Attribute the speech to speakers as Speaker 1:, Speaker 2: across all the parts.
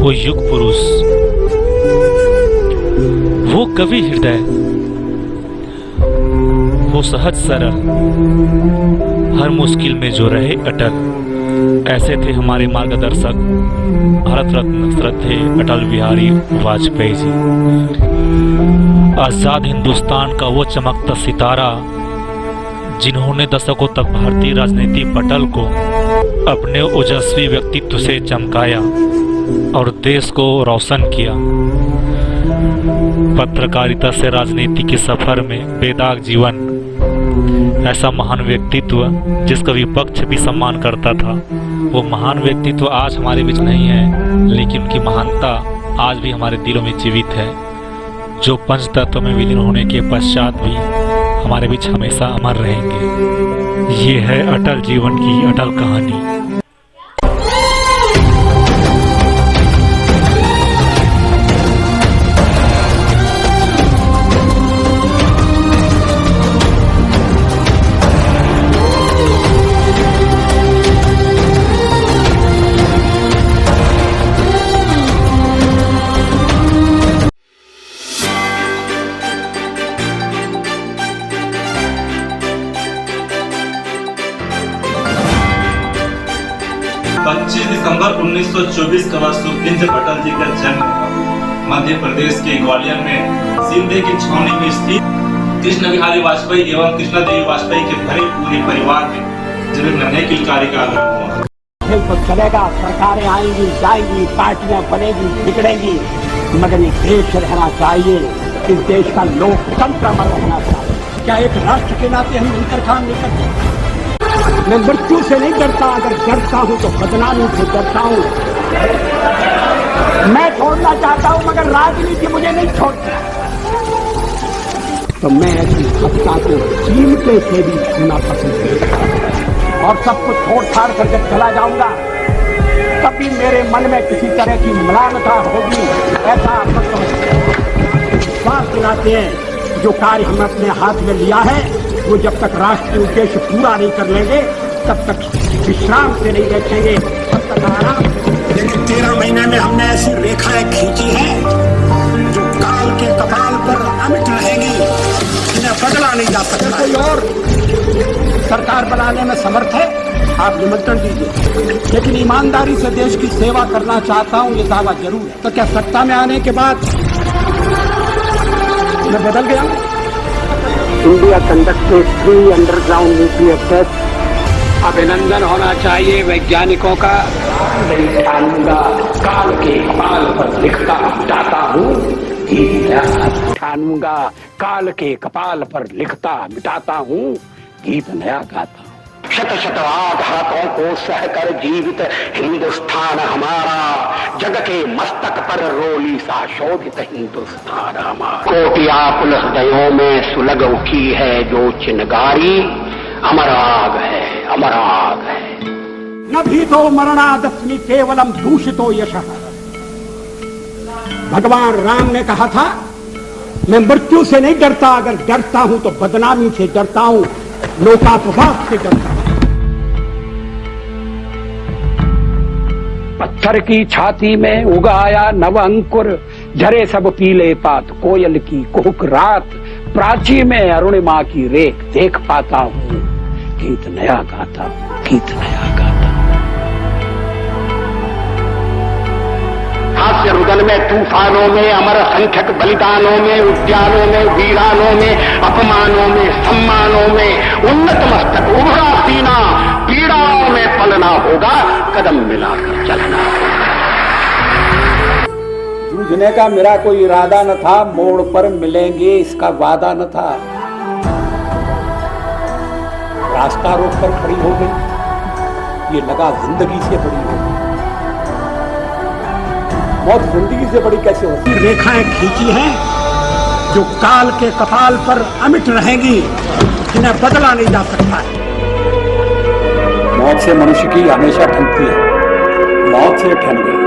Speaker 1: वो युग पुरुष, वो कवि हृदय, वो सहज सरल, हर मुश्किल में जो रहे अटल, ऐसे थे हमारे मार्गदर्शक भारत रत्न श्रद्धेय अटल बिहारी वाजपेयी जी। आजाद हिंदुस्तान का वो चमकता सितारा जिन्होंने दशकों तक भारतीय राजनीति पटल को अपने ओजस्वी व्यक्तित्व से चमकाया और देश को रोशन किया। पत्रकारिता से राजनीति के सफर में बेदाग जीवन, ऐसा महान व्यक्तित्व जिसका विपक्ष भी सम्मान करता था। वो महान व्यक्तित्व आज हमारे बीच नहीं है, लेकिन उनकी महानता आज भी हमारे दिलों में जीवित है, जो पंच तत्व में विलीन होने के पश्चात भी हमारे बीच हमेशा अमर रहेंगे। ये है अटल जीवन की अटल कहानी।
Speaker 2: दिसंबर 1924 का शुभ जब अटल जी का जन्म हुआ। मध्य प्रदेश के ग्वालियर में सिंधे की छावनी में स्थित कृष्ण बिहारी वाजपेयी एवं कृष्णा देवी वाजपेयी के भरे पूरे परिवार में जब एक नन्हे किलकारी का आगमन हुआ।
Speaker 3: तो चलेगा, सरकारें आएंगी जाएंगी, पार्टियां बनेगी बिगड़ेंगी, मगर ये देश रहना चाहिए। इस देश का लोकतंत्र अमर रहना चाहिए। क्या एक राष्ट्र के नाते हम मिलकर काम नहीं करते? मैं मृत्यु से नहीं डरता, अगर डरता हूं तो बदनामी से डरता हूं। मैं छोड़ना चाहता हूं मगर राजनीति मुझे नहीं छोड़ती। तो मैं ऐसी हत्या को कीमते से भी छूना पसंद करता और सब कुछ छोड़ छाड़ कर जब चला जाऊंगा तब भी मेरे मन में किसी तरह की मलानता होगी। ऐसा विश्वास दिलाते हैं जो कार्य हम अपने हाथ में लिया है वो जब तक राष्ट्रीय उद्देश्य पूरा नहीं कर लेंगे तब तक विश्राम से नहीं बैठेंगे, तब तक आराम। 13 महीने में हमने ऐसी रेखाएं खींची हैं जो काल के कपाल पर अमिट रहेंगी, इन्हें बदला नहीं जा सकता। कोई और सरकार बनाने में समर्थ है, आप निमंत्रण दीजिए, लेकिन ईमानदारी से देश की सेवा करना चाहता हूं, ये दावा जरूर है। तो क्या सत्ता में आने के बाद मैं बदल गया? India conducted 3 underground nuclear test. अभिनंदन होना चाहिए वैज्ञानिकों का। ठानूंगा काल के कपाल पर लिखता मिटाता हूँ, ठानूंगा काल के कपाल पर लिखता मिटाता हूँ, गीत नया गाता हूँ। शत शत आघातों को सहकर जीवित हिंदुस्तान हमारा, जग के मस्तक पर रोली सा शोभित हिंदुस्तान हमारा। कोटिया पुलिस दयों में सुलग उठी है जो चिनगारी, अमर आग है, अमर आग है। न भीतो मरणादस्मि केवलम दूषितो यशः। भगवान राम ने कहा था मैं मृत्यु से नहीं डरता, अगर डरता हूं तो बदनामी से डरता हूं, लोकापवाद से डरता हूं। पत्थर की छाती में उगाया नव अंकुर, झरे सब पीले पात, कोयल की कुहुक रात, प्राची में अरुणिमा की रेख देख पाता हूँ, गीत नया गाता हूँ, गीत नया गाता हूँ। हास्य रुदन में, तूफानों में, अमर असंख्यक बलिदानों में, उद्यानों में, वीरानों में, अपमानों में, सम्मानों में, उन्नत मस्तक उभरा सीना, पीड़ाओं में पलना होगा, कदम मिलाकर चलना होगा। जूझने का मेरा कोई इरादा न था, मोड़ पर मिलेंगे इसका वादा न था। रास्ता रोक कर खड़ी हो गई, ये लगा जिंदगी से बड़ी हो गई। मौत जिंदगी से बड़ी कैसे होती? रेखाएं खींची हैं जो काल के कपाल पर अमिट रहेंगी, जिन्हें बदला नहीं जा सकता है। मौत से मनुष्य की हमेशा ठनती है, मौत से ठन गई।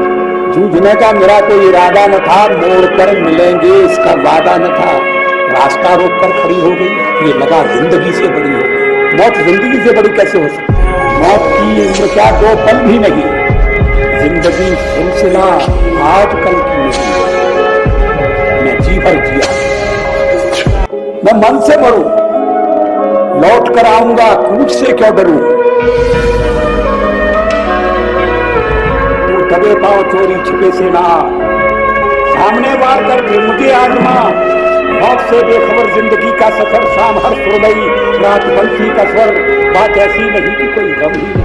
Speaker 3: जूझने का मेरा कोई इरादा न था, मोड़ पर मिलेंगे इसका वादा न था। रास्ता रोक कर खड़ी हो गई, ये लगा जिंदगी से बड़ी हो गई। मौत जिंदगी से बड़ी कैसे हो सकती? मौत की उम्र क्या 2 पल भी नहीं, जिंदगी सिलसिला आजकल की नहीं, मैं जी भर जिया, मैं मन से मरूं, लौट कर आऊंगा, कूच से क्यों डरूं। तू दबे पाओ चोरी छिपे से ना, सामने वार करके मुझे आजमा। मौत से बेखबर जिंदगी का सफर, शाम हर सुरमई रात बंसी का स्वर, बात ऐसी नहीं कि कोई गम ही नहीं।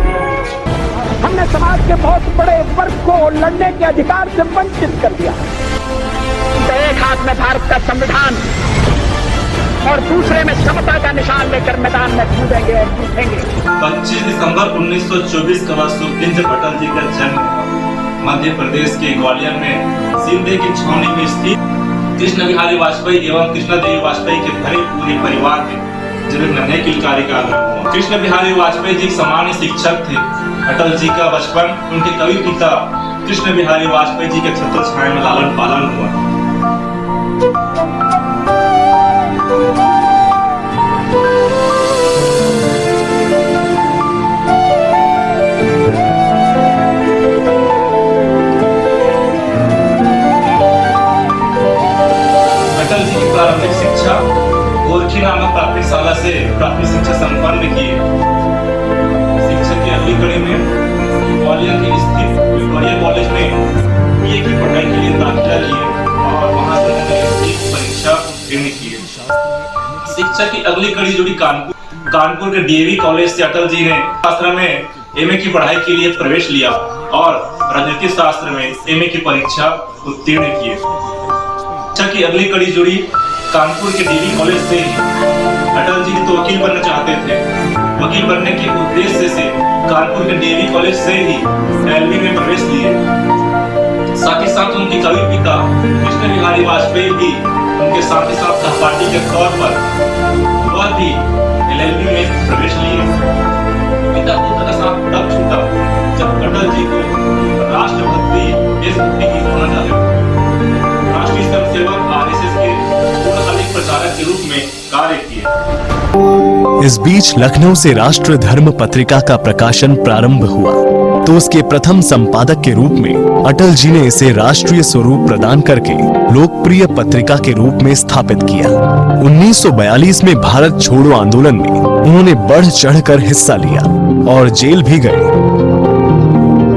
Speaker 3: हमने समाज के बहुत बड़े वर्ग को लड़ने के अधिकार से वंचित कर दिया। एक हाथ में भारत का संविधान और दूसरे में समता का निशान लेकर मैदान में कूदेंगे और जीतेंगे।
Speaker 2: 25 दिसंबर 1924 को सुखदेव जी पटेल जी का जन्म हुआ। मध्य प्रदेश के ग्वालियर में सिंधे की छावनी में स्थित कृष्ण बिहारी वाजपेयी एवं कृष्णा देवी वाजपेयी के भरे पूरे परिवार में जब एक नन्हे किलकारी का आगमन हुआ। कृष्ण बिहारी वाजपेयी जी सामान्य शिक्षक थे। अटल जी का बचपन उनके कवि पिता कृष्ण बिहारी वाजपेयी जी के छत्र छाया में लालन पालन हुआ। अटल जी की प्रारंभिक शिक्षा गोरखी नामक प्राथमिक शाला से प्राथमिक शिक्षा संपन्न की। शिक्षा की अगली कड़ी में ग्वालियर के स्थित विक्टोरिया कॉलेज में बीए की पढ़ाई के लिए दाखिला लिए और वहां से उन्होंने एक परीक्षा उत्तीर्ण की। शिक्षा की अगली कड़ी जुड़ी कानपुर के डीएवी कॉलेज से अटल जी ने शास्त्र में एमए की पढ़ाई के लिए प्रवेश लिया और राजनीति शास्त्र में एमए की परीक्षा उत्तीर्ण किए। शिक्षा की अगली कड़ी जुड़ी कानपुर के डीवी कॉलेज से ही। अटल जी तो वकील बनना चाहते थे। वकील बनने के उद्देश्य से कानपुर के डीवी कॉलेज से ही एलबी में प्रवेश लिए। साथ ही साथ उनके कवि पिता कृष्ण बिहारी वाजपेयी भी उनके साथ ही साथ सहपाठी के तौर पर वह भी एलएलबी में प्रवेश लिए। पिता पुत्र का साथ तब छूटा जब अटल जी को राष्ट्रभक्ति देशभक्ति की होना चाहते। राष्ट्रीय स्वयंसेवक आरएसएस के पूर्णकालिक प्रचारक के रूप में कार्य किए।
Speaker 4: इस बीच लखनऊ से राष्ट्र धर्म पत्रिका का प्रकाशन प्रारंभ हुआ तो उसके प्रथम संपादक के रूप में अटल जी ने इसे राष्ट्रीय स्वरूप प्रदान करके लोकप्रिय पत्रिका के रूप में स्थापित किया। 1942 में भारत छोड़ो आंदोलन में उन्होंने बढ़ चढ़कर हिस्सा लिया और जेल भी गए।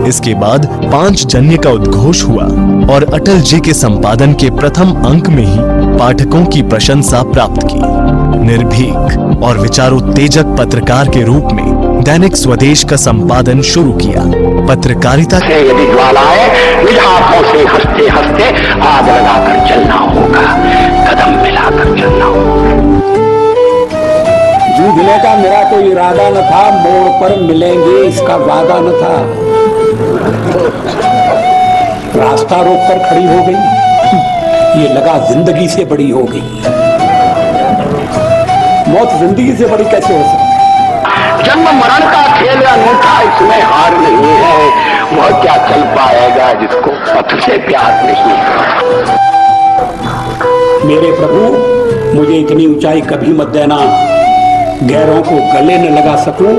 Speaker 4: इसके बाद 5 जन्य का उद्घोष हुआ और अटल जी के संपादन के प्रथम अंक में ही पाठकों की प्रशंसा प्राप्त की। निर्भीक और विचारोत्तेजक पत्रकार के रूप में दैनिक स्वदेश का संपादन शुरू किया। पत्रकारिता
Speaker 3: से यदि ज्वालाएं निज हाथों से हंसते हंसते आग लगाकर चलना होगा, कदम मिलाकर चलना होगा। जूझने का मेरा कोई इरादा न था, मोड़ पर मिलेंगे इसका वादा न था। रास्ता रोककर खड़ी हो गई, ये लगा जिंदगी से बड़ी हो गई। मौत जिंदगी से बड़ी कैसे हो सकती? जन्म मरण का खेल अनूठा, इसमें हार नहीं है। वह क्या चल पाएगा जिसको पथ से प्यार नहीं है। मेरे प्रभु, मुझे इतनी ऊंचाई कभी मत देना, गैरों को गले न लगा सकूं,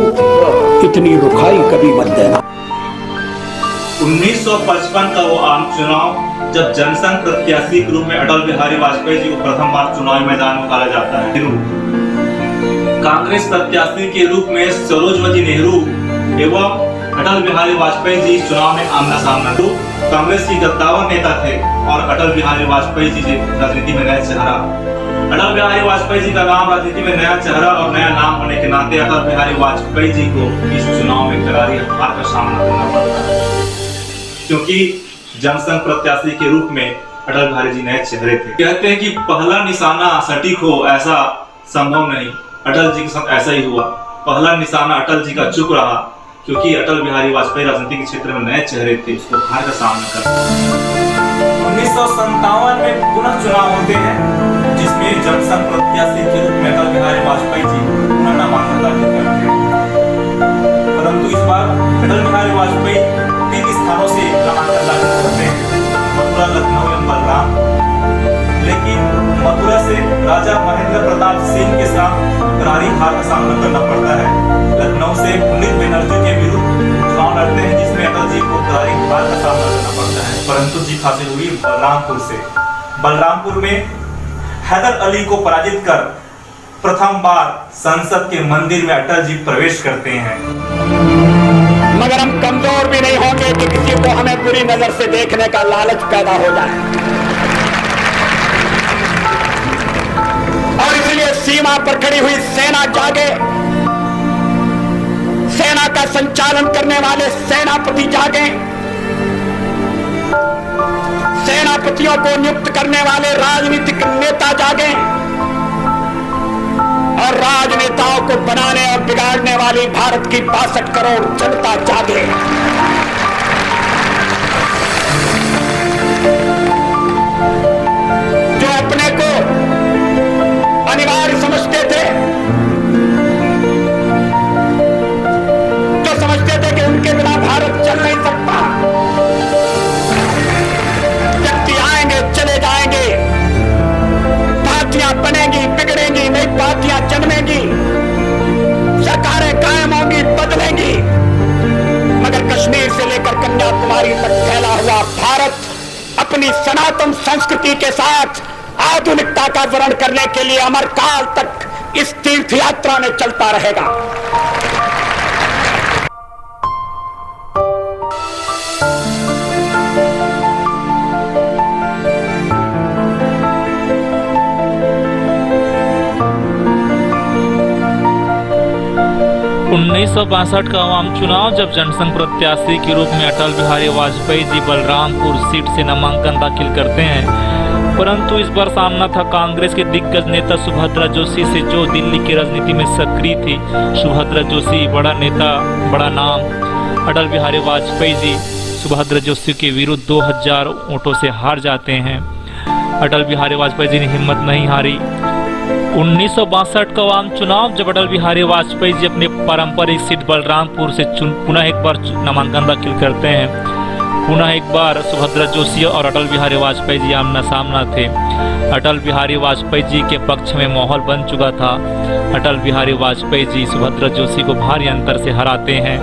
Speaker 3: इतनी रुखाई कभी मत देना।
Speaker 2: 1955 का वो आम चुनाव जब जनसंघ प्रत्याशी के रूप में अटल बिहारी वाजपेयी जी को प्रथम बार चुनावी मैदान में उतारा जाता है। कांग्रेस प्रत्याशी के रूप में सरोजवती नेहरू एवं अटल बिहारी वाजपेयी जी चुनाव में आमना सामना। कांग्रेस की गद्दावर नेता थे और अटल बिहारी वाजपेयी जी राजनीति में नया चेहरा। अटल बिहारी वाजपेयी जी का नाम राजनीति में नया चेहरा और नया नाम होने के नाते अटल बिहारी वाजपेयी जी को इस चुनाव में करारी हार का सामना करना पड़ता है, क्योंकि जनसंघ प्रत्याशी के रूप में अटल बिहारी जी नए चेहरे थे। कहते हैं कि पहला निशाना सटीक हो ऐसा संभव नहीं, अटल जी के साथ ऐसा ही हुआ। पहला निशाना अटल जी का चुक रहा, क्योंकि अटल बिहारी वाजपेयी राजनीति के क्षेत्र में नए चेहरे थे, उसको हार का सामना कर। 1957 में पुनः चुनाव होते हैं, जिसमें जनसंघ प्रत्याशी के रूप में अटल बिहारी वाजपेयी जी पुनः नामांकन दाखिल करते हैं। परंतु इस बार अटल बिहारी वाजपेयी 3 स्थानों से नामांकन दाखिल करते हैं, मथुरा, लखनऊ एवं बलराम। लेकिन मथुरा से राजा महेंद्र प्रताप सिंह के साथ करारी हार का सामना करना पड़ता है। लखनऊ से पुनीत बनर्जी के विरुद्ध चुनाव बढ़ते हैं जिसमें अटल जी को करारी हार का सामना करना पड़ता है, परंतु जीत हासिल हुई बलरामपुर से। बलरामपुर में हैदर अली को पराजित कर प्रथम बार संसद के मंदिर में अटल जी प्रवेश करते हैं।
Speaker 3: मगर हम कमजोर भी नहीं होंगे कि किसी को हमें बुरी नजर से देखने का लालच पैदा हो जाए, और इसलिए सीमा पर खड़ी हुई सेना जागे, सेना का संचालन करने वाले सेनापति जागे, सेनापतियों को नियुक्त करने वाले राजनीतिक नेता जागे, और राजनेताओं को बनाने और बिगाड़ने वाली भारत की 62 करोड़ जनता जागे। जो अपने को अनिवार्य समझते थे, जो समझते थे कि उनके बिना भारत चल नहीं सकता, व्यक्ति आएंगे चले जाएंगे, पार्टियां बनेंगी बिगड़ेंगी, नई पार्टियां जन्मेंगी, सरकारें कायम होंगी बदलेंगी, मगर कश्मीर से लेकर कन्याकुमारी तक फैला हुआ भारत अपनी सनातन संस्कृति के साथ आधुनिकता का वर्ण करने के लिए अमर काल तक इस तीर्थ यात्रा में चलता रहेगा।
Speaker 1: 1962 का आम चुनाव, जब जनसंघ प्रत्याशी के रूप में अटल बिहारी वाजपेयी जी बलरामपुर सीट से नामांकन दाखिल करते हैं, परंतु इस बार सामना था कांग्रेस के दिग्गज नेता सुभद्रा जोशी से, जो दिल्ली की राजनीति में सक्रिय थी। सुभद्रा जोशी बड़ा नेता, बड़ा नाम। अटल बिहारी वाजपेयी जी सुभद्रा जोशी के विरुद्ध 2000 वोटों से हार जाते हैं। अटल बिहारी वाजपेयी जी ने हिम्मत नहीं हारी। 1962 का आम चुनाव, जब अटल बिहारी वाजपेयी जी अपने पारंपरिक सीट बलरामपुर से पुनः एक बार नामांकन दाखिल करते हैं। पुनः एक बार सुभद्रा जोशी और अटल बिहारी वाजपेयी जी आमना सामना थे। अटल बिहारी वाजपेयी जी के पक्ष में माहौल बन चुका था। अटल बिहारी वाजपेयी जी सुभद्रा जोशी को भारी अंतर से हराते हैं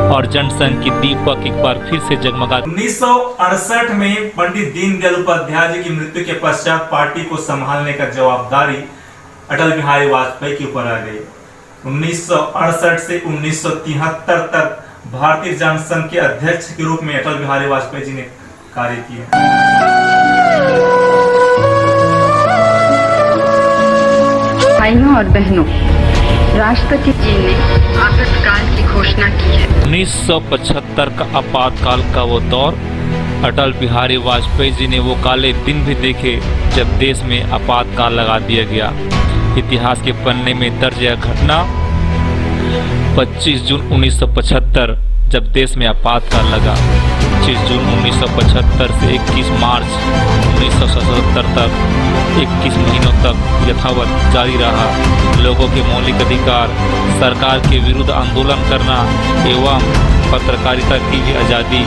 Speaker 1: और जनसंघ की दीपक एक बार फिर से जगमगा।
Speaker 2: 1968 में पंडित दीनदयाल उपाध्याय जी की मृत्यु के पश्चात पार्टी को संभालने का जवाबदारी अटल बिहारी वाजपेयी के ऊपर आ गई। 1968 से 1973 तक भारतीय जनसंघ के अध्यक्ष के रूप में अटल बिहारी वाजपेयी जी ने कार्य किया।
Speaker 5: भाइयों और बहनों, राष्ट्रपति जी ने आपातकाल की घोषणा की है।
Speaker 1: 1975 का आपातकाल का वो दौर, अटल बिहारी वाजपेयी जी ने वो काले दिन भी देखे जब देश में आपातकाल लगा दिया गया। इतिहास के पन्ने में दर्ज यह घटना 25 जून 1975, जब देश में आपातकाल लगा। 25 जून 1975 से 21 मार्च 1977 तक 21 महीनों तक यथावत जारी रहा। लोगों के मौलिक अधिकार, सरकार के विरुद्ध आंदोलन करना एवं पत्रकारिता की भी आज़ादी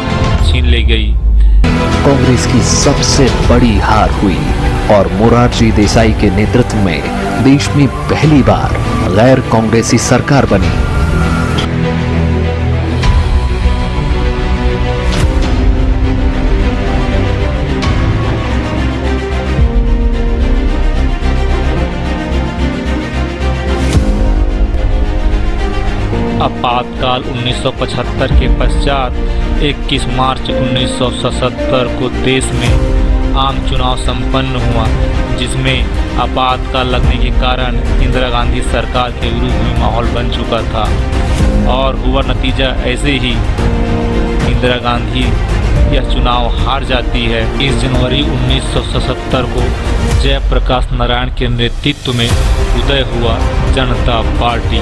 Speaker 1: छीन ली गई।
Speaker 6: कांग्रेस की सबसे बड़ी हार हुई और मोरारजी देसाई के नेतृत्व में देश में पहली बार गैर कांग्रेसी सरकार बनी।
Speaker 1: आपातकाल 1975 के पश्चात 21 मार्च 1977 को देश में आम चुनाव संपन्न हुआ, जिसमें आपातकाल लगने के कारण इंदिरा गांधी सरकार के विरुद्ध में माहौल बन चुका था और हुआ नतीजा ऐसे ही इंदिरा गांधी यह चुनाव हार जाती है। 20 जनवरी 1977 को जयप्रकाश नारायण के नेतृत्व में उदय हुआ जनता पार्टी।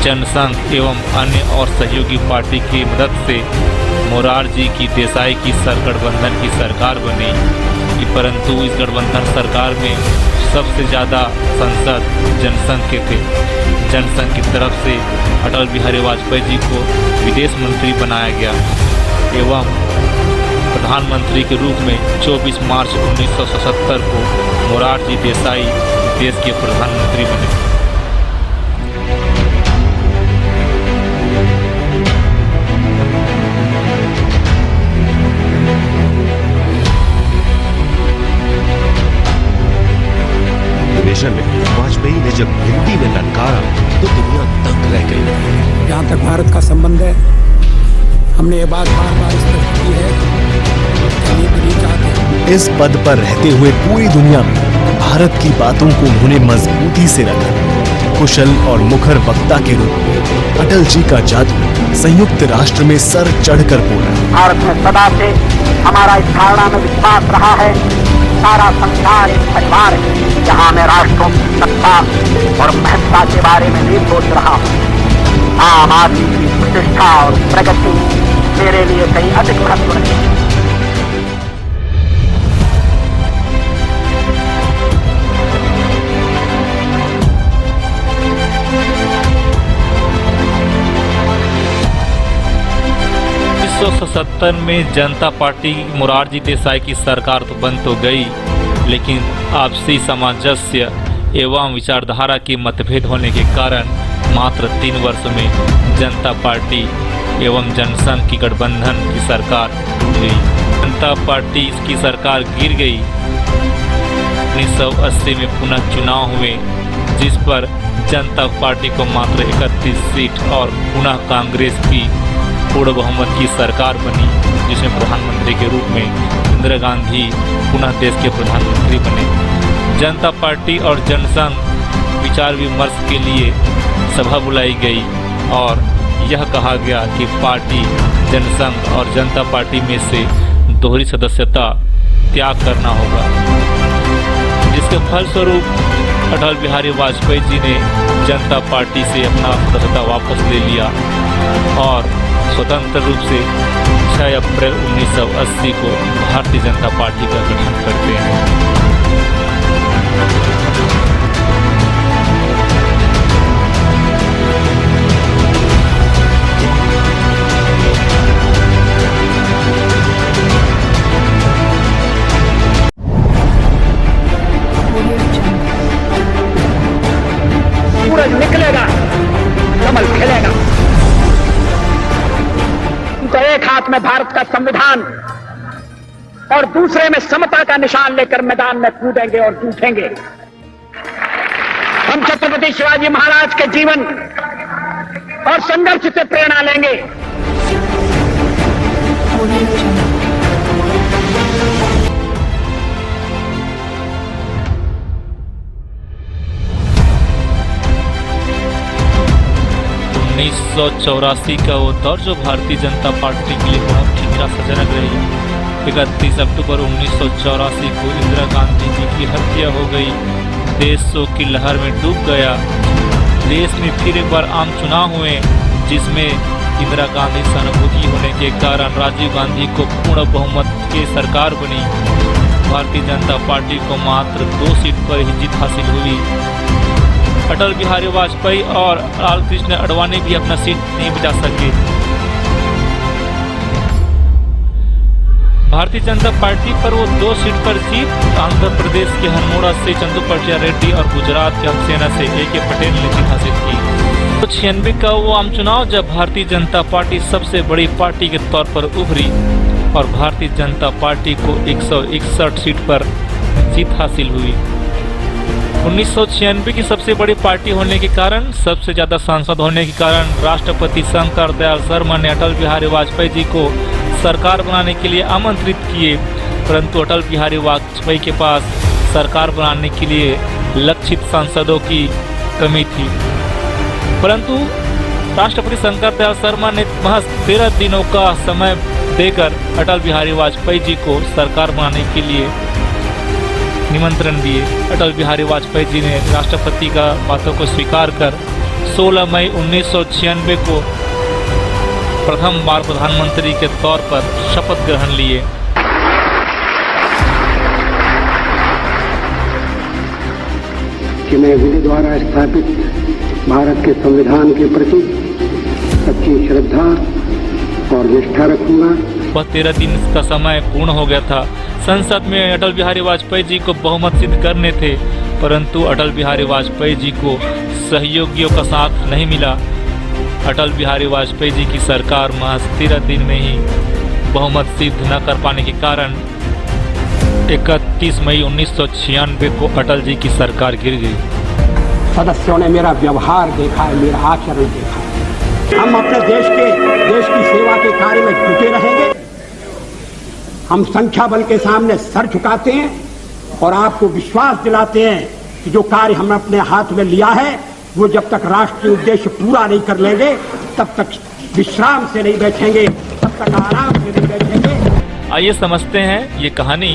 Speaker 1: जनसंघ एवं अन्य और सहयोगी पार्टी की मदद से मोरारजी की देसाई की गठबंधन की सरकार बनी, परंतु इस गठबंधन सरकार में सबसे ज़्यादा सांसद जनसंघ के थे। जनसंघ की तरफ से अटल बिहारी वाजपेयी जी को विदेश मंत्री बनाया गया एवं प्रधानमंत्री के रूप में 24 मार्च 1977 को मोरारजी देसाई देश के प्रधानमंत्री बने।
Speaker 3: जहाँ तक भारत का संबंध है, हमने ये बात बार बार स्पष्ट की है कि हम ये नहीं चाहते।
Speaker 4: इस पद पर रहते हुए पूरी दुनिया में भारत की बातों को उन्होंने मजबूती से रखा। कुशल और मुखर वक्ता के रूप में अटल जी का जादू संयुक्त राष्ट्र में सर चढ़कर बोला।
Speaker 3: भारत में सदा से हमारा इस धारणा में विश्वास रहा है, सारा संसार एक परिवार है, जहाँ मैं राष्ट्रों की सत्ता और महत्ता के बारे में नहीं सोच रहा हूँ। आम आदमी की प्रतिष्ठा और प्रगति मेरे लिए कहीं अधिक महत्व रखती है।
Speaker 1: सत्तर में जनता पार्टी मोरारजी देसाई की सरकार तो बन तो गई, लेकिन आपसी सामंजस्य एवं विचारधारा की मतभेद होने के कारण मात्र 3 वर्ष में जनता पार्टी एवं जनसंघ की गठबंधन की सरकार टूट गई। जनता पार्टी की सरकार गिर गई। 1980 में पुनः चुनाव हुए, जिस पर जनता पार्टी को मात्र 31 सीट और पुनः कांग्रेस की पूर्ण बहुमत की सरकार बनी, जिसमें प्रधानमंत्री के रूप में इंदिरा गांधी पुनः देश के प्रधानमंत्री बने। जनता पार्टी और जनसंघ विचार विमर्श के लिए सभा बुलाई गई और यह कहा गया कि पार्टी जनसंघ और जनता पार्टी में से दोहरी सदस्यता त्याग करना होगा, जिसके फलस्वरूप अटल बिहारी वाजपेयी जी ने जनता पार्टी से अपना सदस्यता वापस ले लिया और स्वतंत्र रूप से 6 अप्रैल 1980 को भारतीय जनता पार्टी का गठन करते हैं।
Speaker 3: सूरज निकलेगा, कमल खिलेगा। तो एक हाथ में भारत का संविधान और दूसरे में समता का निशान लेकर मैदान में कूदेंगे और जूझेंगे। हम छत्रपति शिवाजी महाराज के जीवन और संघर्ष से प्रेरणा लेंगे।
Speaker 1: उन्नीस 1984 का वो दौर जो भारतीय जनता पार्टी के लिए बहुत ही निराशाजनक रही। 31 अक्टूबर 1984 को इंदिरा गांधी जी की हत्या हो गई। देश शोक की लहर में डूब गया। देश में फिर एक बार आम चुनाव हुए, जिसमें इंदिरा गांधी सहानुभूति होने के कारण राजीव गांधी को पूर्ण बहुमत की सरकार बनी। भारतीय जनता पार्टी को मात्र 2 सीट पर ही जीत हासिल हुई। अटल बिहारी वाजपेयी और लाल कृष्ण आडवाणी भी अपना सीट नहीं बचा सके। भारतीय जनता पार्टी पर वो 2 सीट पर जीत आंध्र प्रदेश के हनमोड़ा से चंद्रपर्चा रेड्डी और गुजरात के हक्सेना से A.K. पटेल ने जीत हासिल की। 1996 का वो आम चुनाव जब भारतीय जनता पार्टी सबसे बड़ी पार्टी के तौर पर उभरी और भारतीय जनता पार्टी को 161 सीट पर जीत हासिल हुई। 1996 की सबसे बड़ी पार्टी होने के कारण, सबसे ज्यादा सांसद होने के कारण राष्ट्रपति शंकर दयाल शर्मा ने अटल बिहारी वाजपेयी जी को सरकार बनाने के लिए आमंत्रित किए, परंतु अटल बिहारी वाजपेयी के पास सरकार बनाने के लिए लक्षित सांसदों की कमी थी। परंतु राष्ट्रपति शंकर दयाल शर्मा ने महज 13 दिनों का समय देकर अटल बिहारी वाजपेयी जी को सरकार बनाने के लिए निमंत्रण दिए। अटल बिहारी वाजपेयी जी ने राष्ट्रपति का बातों को स्वीकार कर 16 मई 1996 को प्रथम बार प्रधानमंत्री के तौर पर शपथ ग्रहण लिए।
Speaker 3: कि मैं विधि द्वारा स्थापित भारत के संविधान के प्रति सच्ची श्रद्धा और निष्ठा रखूंगा।
Speaker 1: वह 13 दिन का समय पूर्ण हो गया था। संसद में अटल बिहारी वाजपेयी जी को बहुमत सिद्ध करने थे, परंतु अटल बिहारी वाजपेयी जी को सहयोगियों का साथ नहीं मिला। अटल बिहारी वाजपेयी जी की सरकार महज 13 दिन में ही बहुमत सिद्ध न कर पाने के कारण 31 मई 1996 को अटल जी की सरकार गिर गई।
Speaker 3: सदस्यों ने मेरा व्यवहार देखा है, मेरा आचरण देखा है। हम अपने देश की सेवा के कार्य में जुटे रहेंगे। हम संख्या बल के सामने सर झुकाते हैं और आपको विश्वास दिलाते हैं कि जो कार्य हमने अपने हाथ में लिया है वो जब तक राष्ट्रीय उद्देश्य पूरा नहीं कर लेंगे तब तक विश्राम से नहीं बैठेंगे, तब तक आराम से नहीं बैठेंगे।
Speaker 1: आइए समझते हैं ये कहानी।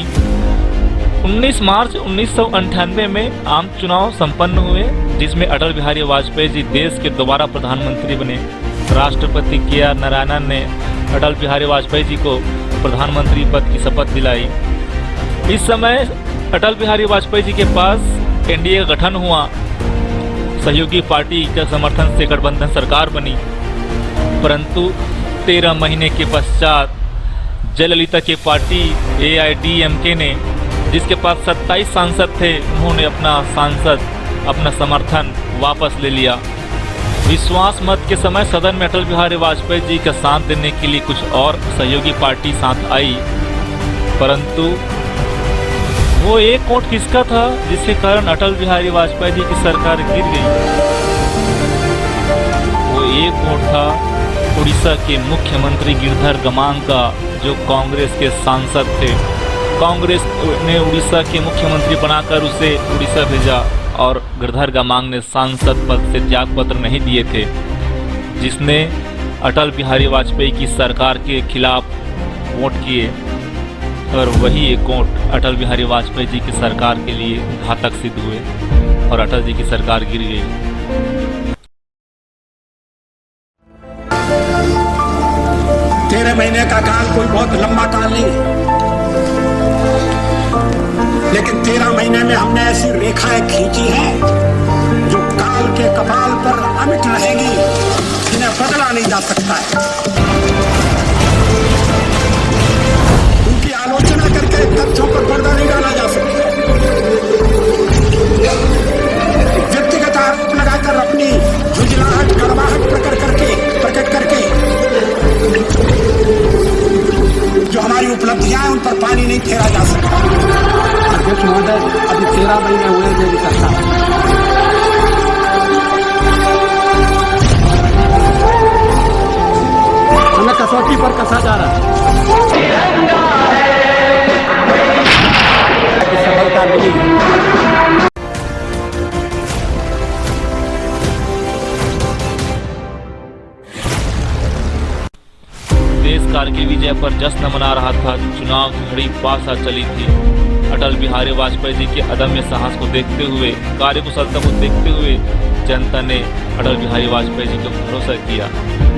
Speaker 1: 19 मार्च 1998 में आम चुनाव संपन्न हुए, जिसमें अटल बिहारी वाजपेयी जी देश के दोबारा प्रधानमंत्री बने। राष्ट्रपति के.आर. नारायणन ने अटल बिहारी वाजपेयी जी को प्रधानमंत्री पद की शपथ दिलाई। इस समय अटल बिहारी वाजपेयी जी के पास एनडीए का गठन हुआ, सहयोगी पार्टी के समर्थन से गठबंधन सरकार बनी। परंतु 13 महीने के पश्चात जयललिता की पार्टी AIADMK ने, जिसके पास 27 सांसद थे, उन्होंने अपना समर्थन वापस ले लिया। विश्वास मत के समय सदन में अटल बिहारी वाजपेयी जी का साथ देने के लिए कुछ और सहयोगी पार्टी साथ आई, परंतु वो एक वोट किसका था जिसके कारण अटल बिहारी वाजपेयी जी की सरकार गिर गई? वो एक वोट था उड़ीसा के मुख्यमंत्री गिरधर गमांग का, जो कांग्रेस के सांसद थे। कांग्रेस ने उड़ीसा के मुख्यमंत्री बनाकर उसे उड़ीसा भेजा और गिरधर गमांग ने सांसद पद से त्यागपत्र नहीं दिए थे, जिसने अटल बिहारी वाजपेयी की सरकार के खिलाफ वोट किए और वही एक वोट अटल बिहारी वाजपेयी जी की सरकार के लिए घातक सिद्ध हुए और अटल जी की सरकार गिर गई।
Speaker 3: 13 महीने का काल कोई बहुत लंबा काल नहीं है, लेकिन 13 महीने में हमने ऐसी रेखाएं खींची हैं जो काल के कपाल पर अमिट रहेगी, जिन्हें बदला नहीं जा सकता है। उनकी आलोचना करके तथ्यों पर पर्दा नहीं डाला जा सकता। व्यक्तिगत आरोप लगाकर अपनी झुंझलाहट कड़वाहट प्रकट करके जो हमारी उपलब्धियां हैं उन पर पानी नहीं फेरा जा सकता। अध्यक्ष महोदय, अभी 13 महीने हुए मेरी सरकार, हमें कसौटी पर कसा जा रहा है। सफलता मिली।
Speaker 1: देश कारगिल विजय पर जश्न मना रहा था। चुनाव की घड़ी पास आ चली थी। अटल बिहारी वाजपेयी जी के अदम्य साहस को देखते हुए, कार्यकुशलता को देखते हुए जनता ने अटल बिहारी वाजपेयी जी को भरोसा किया।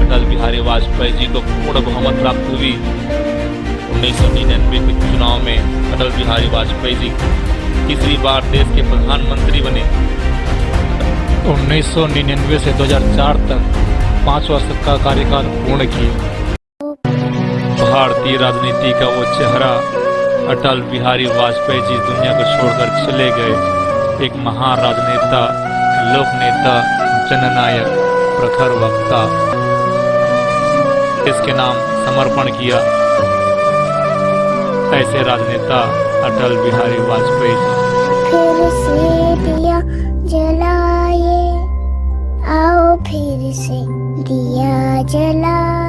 Speaker 1: अटल बिहारी वाजपेयी जी को पूर्ण बहुमत प्राप्त हुई। 1999 के चुनाव में अटल बिहारी वाजपेयी जी तीसरी बार देश के प्रधानमंत्री बने। 1999 से 2004 तक 5 वर्ष का कार्यकाल पूर्ण किया। भारतीय राजनीति का वो चेहरा अटल बिहारी वाजपेयी जी दुनिया को छोड़कर चले गए। एक महान राजनेता, लोक नेता, जननायक, प्रखर वक्ता, इसके नाम समर्पण किया। ऐसे राजनेता अटल बिहारी वाजपेयी जी।
Speaker 7: फिर से दिया जलाए, आओ फिर से दिया जलाए।